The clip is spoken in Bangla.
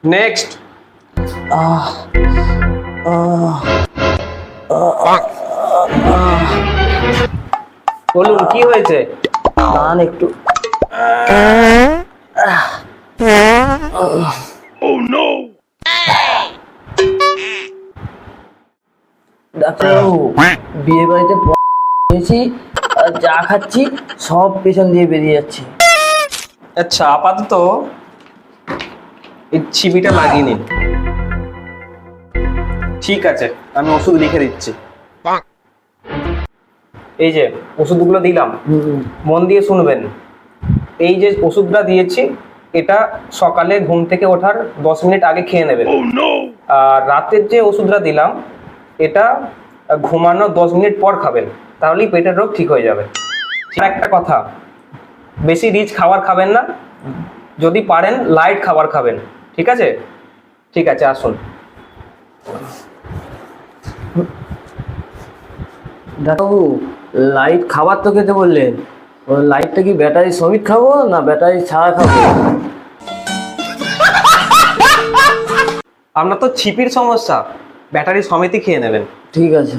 নেক্সট। বলুন কি হয়েছে? দাঁড়ান একটু। ডাক্তারবাবু, বিয়ে বাড়িতে পেয়েছি আর যা খাচ্ছি সব পেছন দিয়ে বেরিয়ে যাচ্ছে। আচ্ছা, আপাতত এই ছিপিটা লাগিয়ে নিন। ঠিক আছে, আমি ওষুধ লিখে দিচ্ছি। এই যে ওষুধগুলো দিলাম, মন দিয়ে শুনবেন। এই যে ওষুধটা দিয়েছি, এটা সকালে ঘুম থেকে ওঠার 10 মিনিট আগে খেয়ে নেবেন। আর রাতের যে ওষুধটা দিলাম, এটা ঘুমানোর 10 মিনিট পর খাবেন, তাহলেই পেটের রোগ ঠিক হয়ে যাবে। আর একটা কথা, বেশি রিচ খাবার খাবেন না, যদি পারেন লাইট খাবার খাবেন। ঠিক আছে? ঠিক আছে, আসুন। ডাক্তারবাবু, লাইট খাবার তো খেতে বললেন, ওই লাইটটা কি ব্যাটারি সমেত খাবো না ব্যাটারি ছাড়া খাবো? আপনার তো ছিপির সমস্যা, ব্যাটারি সমেতই খেয়ে নেবেন। ঠিক আছে।